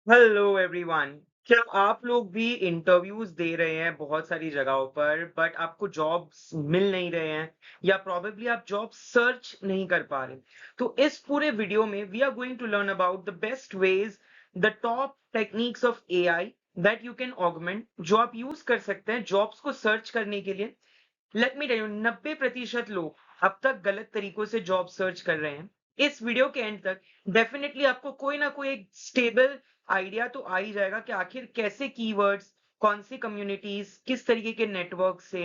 Hello everyone. क्या आप लोग भी इंटरव्यूज दे रहे हैं बहुत सारी जगहों पर बट आपको जॉब्स मिल नहीं रहे हैं या प्रोबेबली आप जॉब सर्च नहीं कर पा रहे? तो इस पूरे वीडियो में we are going to learn about the best ways, the top techniques of AI that you can augment, जो आप यूज कर सकते हैं जॉब्स को सर्च करने के लिए। लेट मी टेल यू, 90% लोग अब तक गलत तरीकों से जॉब सर्च कर रहे हैं। इस वीडियो के एंड तक डेफिनेटली आपको कोई ना कोई एक स्टेबल आइडिया तो आ ही जाएगा कि आखिर कैसे कीवर्ड्स, कौन सी कम्युनिटीज, किस तरीके के नेटवर्क से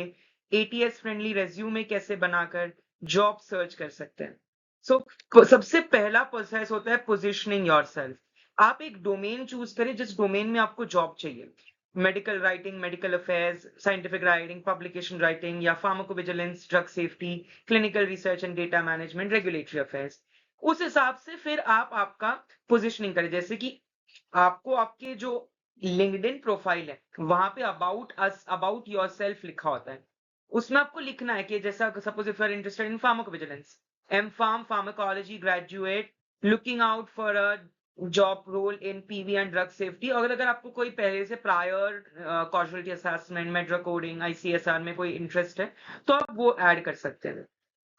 एटीएस फ्रेंडली रेज्यूमे कैसे बनाकर जॉब सर्च कर सकते हैं। सबसे पहला प्रोसेस होता है पोजिशनिंग योरसेल्फ। आप एक डोमेन चूज करें जिस डोमेन में आपको जॉब चाहिए। Medical writing, medical affairs, scientific writing, publication writing या pharmacovigilance, drug safety, clinical research and data management, regulatory affairs. उस हिसाब से फिर आप आपका पोजिशनिंग करें। जैसे कि आपको आपके जो लिंक्डइन प्रोफाइल है वहां पे अबाउट अस, अबाउट योरसेल्फ लिखा होता है। उसमें आपको लिखना है कि जैसा suppose if you are interested in pharmacovigilance, M pharm pharmacology graduate, looking out for a job role in PV and drug safety. और अगर आपको कोई पहले से प्रायर कॉजुअलिटी असेसमेंट में, ड्रग कोडिंग, आईसीएसआर में कोई इंटरेस्ट है तो आप वो ऐड कर सकते हैं।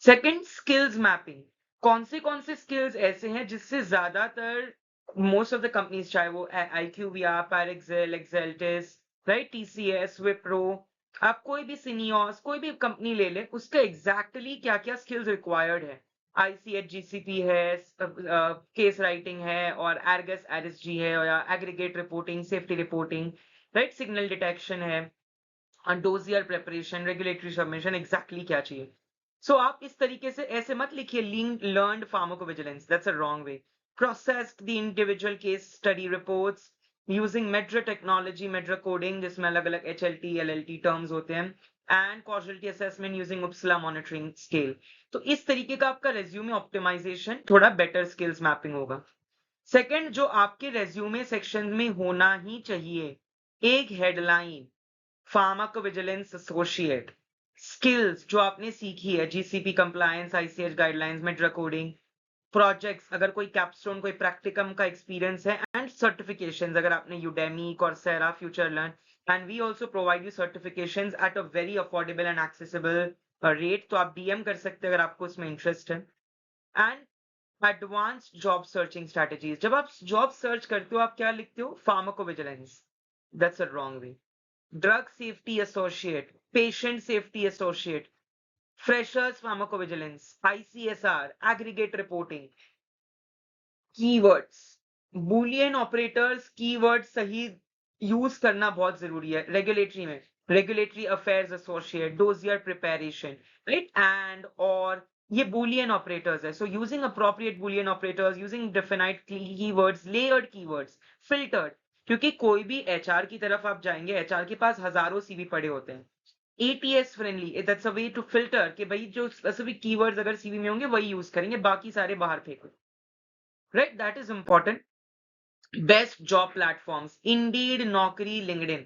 Second, skills mapping. कौन से स्किल्स ऐसे हैं जिससे ज्यादातर मोस्ट ऑफ द कंपनीज, चाहे वो IQVIA, पैराक्सेल, एक्सेल्टिस, राइट, टीसीएस, विप्रो, आप कोई भी सिनियोस, कोई भी कंपनी ले ले, उसका एग्जैक्टली क्या क्या स्किल्स रिक्वायर्ड है। ICH जीसीपी है, केस राइटिंग है, और एरगस आरएसजी है, या aggregate reporting, safety reporting, right, signal detection है, dossier preparation, regulatory submission, exactly क्या चाहिए। आप इस तरीके से ऐसे मत लिखिए learned pharmacovigilance, that's a wrong way. Processed the individual case study reports using MEDRA technology, MEDRA coding जिसमें अलग अलग HLT LLT टर्म्स होते हैं, and causality assessment using Uppsala monitoring scale. तो इस तरीके का आपका रेज्यूमे ऑप्टिमाइजेशन थोड़ा बेटर स्किल्स मैपिंग होगा। सेकंड, जो आपके रेज्यूमे सेक्शन में होना ही चाहिए, एक हेडलाइन, फार्माकोविजिलेंस एसोसिएट, स्किल्स जो आपने सीखी है, जीसीपी कंप्लायंस, आईसीएच गाइडलाइंस में, ड्रग कोडिंग, प्रोजेक्ट्स अगर कोई कैप्स्टोन, कोई प्रैक्टिकम का एक्सपीरियंस है, एंड सर्टिफिकेशंस अगर आपने Udemy, Coursera, FutureLearn, and we also provide you certifications at a very affordable and accessible rate. तो आप डीएम कर सकते हैं अगर आपको उसमें इंटरेस्ट है। And advanced job searching strategies, जब आप जॉब सर्च करते हो आप क्या लिखते हो? Pharmacovigilance, that's a wrong way. Drug Safety Associate, Patient Safety Associate, Freshers Pharmacovigilance, ICSR, Aggregate Reporting, Keywords, Boolean Operators, Keywords सही यूज करना बहुत जरूरी है। रेगुलेटरी में regulatory affairs associate, dossier preparation, right, and और ये बूलियन ऑपरेटर्स है। So using appropriate Boolean operators, using defined keywords, layered keywords, filtered. क्योंकि कोई भी एचआर की तरफ आप जाएंगे, एचआर के पास हजारों सीवी पड़े होते हैं। ATS friendly, that's a way to filter कि भाई जो स्पेसिफिक कीवर्ड्स अगर सीवी में होंगे वही यूज करेंगे, बाकी सारे बाहर फेंको। Right, that is important. Best job platforms, Indeed, नौकरी, लिंक्डइन।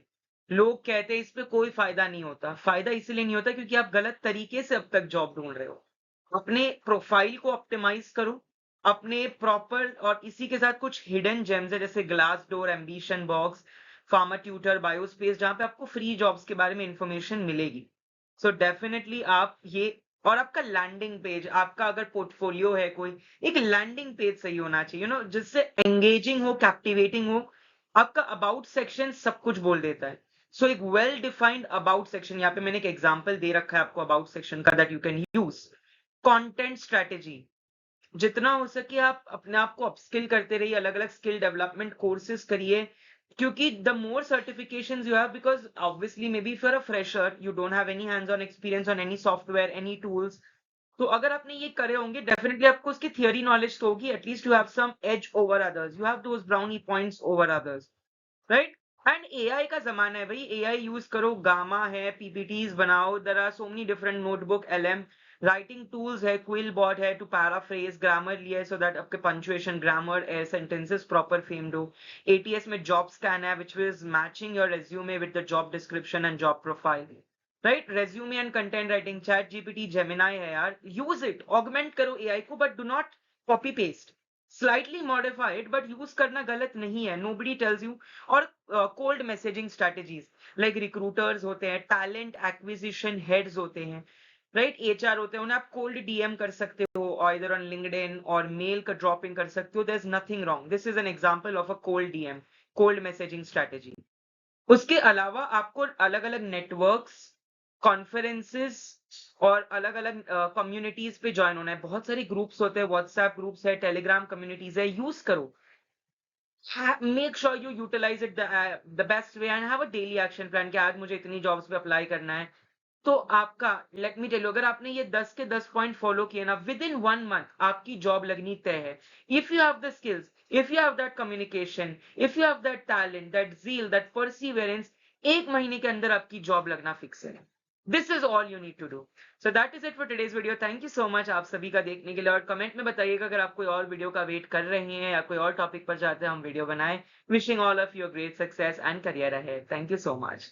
लोग कहते हैं इस पे कोई फायदा नहीं होता। फायदा इसलिए नहीं होता क्योंकि आप गलत तरीके से अब तक जॉब ढूंढ रहे हो। अपने प्रोफाइल को ऑप्टिमाइज करो, अपने प्रॉपर, और इसी के साथ कुछ हिडन जेम्स है जैसे Glassdoor, AmbitionBox, PharmaTutor, BioSpace, जहां पे आपको फ्री जॉब्स के बारे में इंफॉर्मेशन मिलेगी। डेफिनेटली आप ये, और आपका लैंडिंग पेज, आपका अगर पोर्टफोलियो है कोई, एक लैंडिंग पेज सही होना चाहिए, जिससे एंगेजिंग हो, कैप्टिवेटिंग हो। आपका अबाउट सेक्शन सब कुछ बोल देता है। एक वेल डिफाइंड अबाउट सेक्शन, यहाँ पे मैंने एक एग्जांपल दे रखा है आपको अबाउट सेक्शन का, that you can use. Content strategy, जितना हो सके आप अपने आप को अपस्किल करते रहिए, अलग अलग स्किल डेवलपमेंट कोर्सेज करिए। क्योंकि the more certifications you have, because obviously may be for a fresher you don't have any hands on experience on any software, any tools. तो अगर आपने ये करे होंगे डेफिनेटली आपको उसकी थियरी नॉलेज तो होगी, at least you have some edge over others, you have those brownie points over others, right. And AI का जमाना है भाई, एआई यूज करो, गामा है, पीपीटीज बनाओ, there are so many different notebook, LM writing tools है, क्विल बॉट है to paraphrase, grammar लिया है सो दैट आपके punctuation, grammar, sentences proper framed हो। एटीएस में जॉब स्कैन है which is matching your resume with the job description and job profile, right. Resume and content writing, chat GPT, Gemini है यार, use it, augment करो AI को, but do not copy paste. Slightly modified but use करना गलत नहीं है, nobody tells you. और cold messaging strategies, like recruiters होते हैं, टैलेंट एक्विजिशन हेड्स होते हैं, राइट, एचआर होते हैं, उन्हें आप कोल्ड डीएम कर सकते हो, और इधर ऑन लिंक्डइन और मेल का ड्रॉपिंग कर सकते हो। There is nothing wrong, this is an example of a cold DM, cold messaging strategy. उसके अलावा आपको अलग अलग नेटवर्क्स, कॉन्फ्रेंसेस और अलग अलग कम्युनिटीज पे ज्वाइन होना है। बहुत सारे ग्रुप्स होते हैं, व्हाट्सएप ग्रुप्स है, टेलीग्राम कम्युनिटीज है, यूज करो। Make sure you utilize it the best way and have a daily action plan कि आज मुझे इतनी जॉब्स पे अप्लाई करना है। तो आपका, लेट मी टेल यू, अगर आपने ये 10 के 10 पॉइंट फॉलो किए ना, विद इन 1 मंथ आपकी जॉब लगनी तय है। If you have the skills, if you have that communication, if you have that talent, that zeal, that perseverance, 1 महीने के अंदर आपकी जॉब लगना फिक्स है। This is all you need to do. So that is it for today's video. Thank you so much आप सभी का देखने के लिए, और कमेंट में बताइएगा अगर आप कोई और वीडियो का वेट कर रहे हैं या कोई और टॉपिक पर चाहते हैं हम वीडियो बनाएं। Wishing all of you great success and career ahead. Thank you so much.